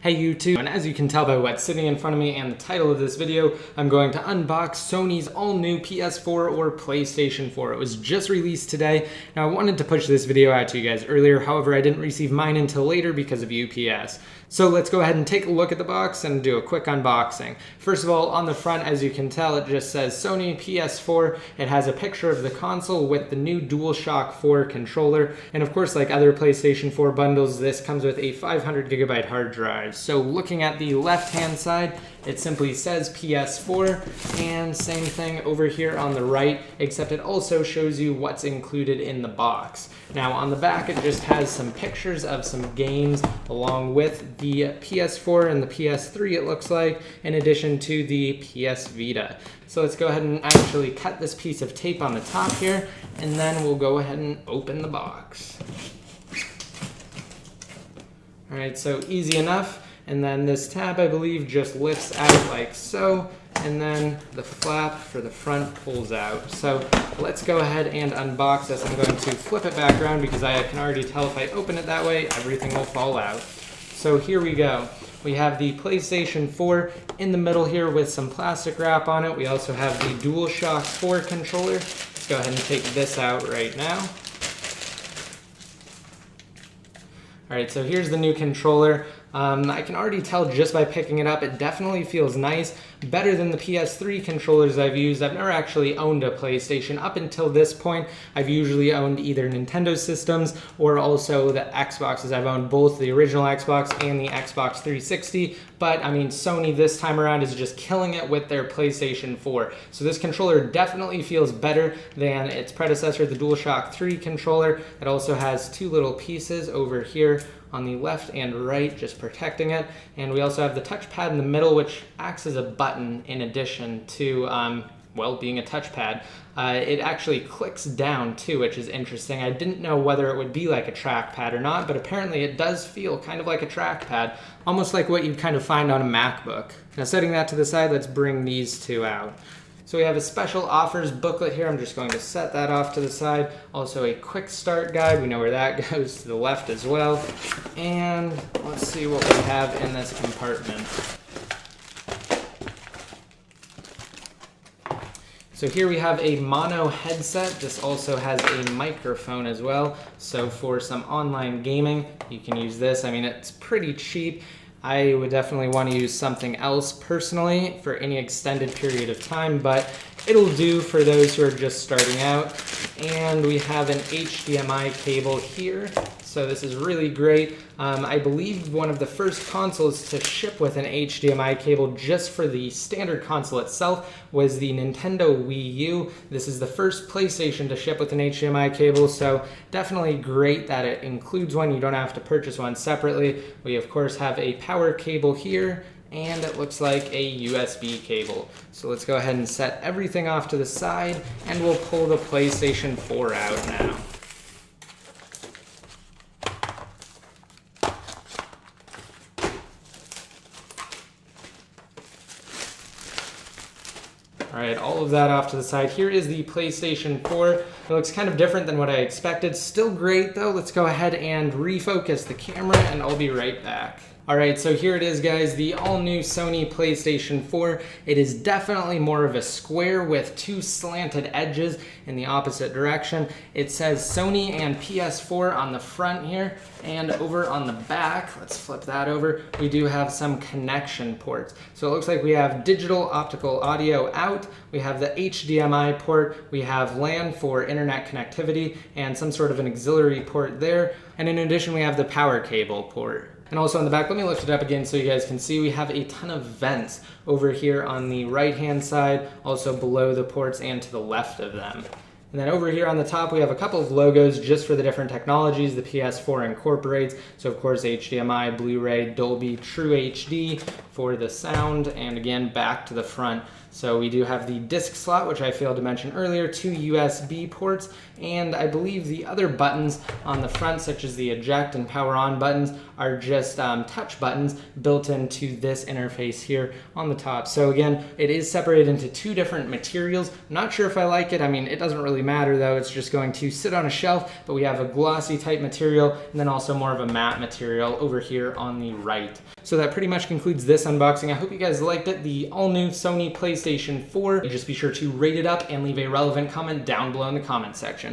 Hey YouTube, and as you can tell by what's sitting in front of me and the title of this video, I'm going to unbox Sony's all-new PS4 or PlayStation 4. It was just released today. Now I wanted to push this video out to you guys earlier, however I didn't receive mine until later because of UPS. So let's go ahead and take a look at the box and do a quick unboxing. First of all, on the front, as you can tell, it just says Sony PS4. It has a picture of the console with the new DualShock 4 controller. And of course, like other PlayStation 4 bundles, this comes with a 500GB hard drive. So looking at the left-hand side, it simply says PS4, and same thing over here on the right, except it also shows you what's included in the box. Now on the back, it just has some pictures of some games along with the PS4 and the PS3, it looks like, in addition to the PS Vita. So let's go ahead and actually cut this piece of tape on the top here, and then we'll go ahead and open the box. All right, so easy enough. And then this tab, I believe, just lifts out like so, and then the flap for the front pulls out. So let's go ahead and unbox this. I'm going to flip it back around because I can already tell if I open it that way, everything will fall out. So here we go. We have the PlayStation 4 in the middle here with some plastic wrap on it. We also have the DualShock 4 controller. Let's go ahead and take this out right now. All right, so here's the new controller. I can already tell just by picking it up, it definitely feels nice, better than the PS3 controllers I've used. I've never actually owned a PlayStation. Up until this point, I've usually owned either Nintendo systems or also the Xboxes. I've owned both the original Xbox and the Xbox 360, but I mean, Sony this time around is just killing it with their PlayStation 4. So this controller definitely feels better than its predecessor, the DualShock 3 controller. It also has two little pieces over here on the left and right, just protecting it. And we also have the touchpad in the middle, which acts as a button in addition to, well, being a touchpad. It actually clicks down too, which is interesting. I didn't know whether it would be like a trackpad or not, but apparently it does feel kind of like a trackpad, almost like what you'd kind of find on a MacBook. Now setting that to the side, let's bring these two out. So we have a special offers booklet here. I'm just going to set that off to the side. Also a quick start guide. We know where that goes, to the left as well. And let's see what we have in this compartment. So here we have a mono headset. This also has a microphone as well. So for some online gaming, you can use this. I mean, it's pretty cheap. I would definitely want to use something else personally for any extended period of time, but it'll do for those who are just starting out. And we have an HDMI cable here. So this is really great. I believe one of the first consoles to ship with an HDMI cable just for the standard console itself was the Nintendo Wii U. This is the first PlayStation to ship with an HDMI cable, so definitely great that it includes one. You don't have to purchase one separately. We of course have a power cable here, and it looks like a USB cable. So let's go ahead and set everything off to the side, and we'll pull the PlayStation 4 out now. All right, all of that off to the side. Here is the PlayStation 4. It looks kind of different than what I expected. Still great though. Let's go ahead and refocus the camera and I'll be right back. All right, so here it is, guys, the all-new Sony PlayStation 4. It is definitely more of a square with two slanted edges in the opposite direction. It says Sony and PS4 on the front here, and over on the back, let's flip that over, we do have some connection ports. So it looks like we have digital optical audio out, we have the HDMI port, we have LAN for internet connectivity, and some sort of an auxiliary port there, and in addition we have the power cable port. And also on the back, let me lift it up again so you guys can see, we have a ton of vents over here on the right-hand side, also below the ports and to the left of them. And then over here on the top, we have a couple of logos just for the different technologies the PS4 incorporates. So of course, HDMI, Blu-ray, Dolby, True HD for the sound, and again, back to the front. So we do have the disc slot, which I failed to mention earlier, two USB ports, and I believe the other buttons on the front, such as the eject and power on buttons, are just touch buttons built into this interface here on the top. So again, it is separated into two different materials. I'm not sure if I like it. I mean, it doesn't really matter though. It's just going to sit on a shelf, but we have a glossy type material and then also more of a matte material over here on the right. So that pretty much concludes this unboxing. I hope you guys liked it. The all-new Sony PlayStation 4. Just be sure to rate it up and leave a relevant comment down below in the comment section.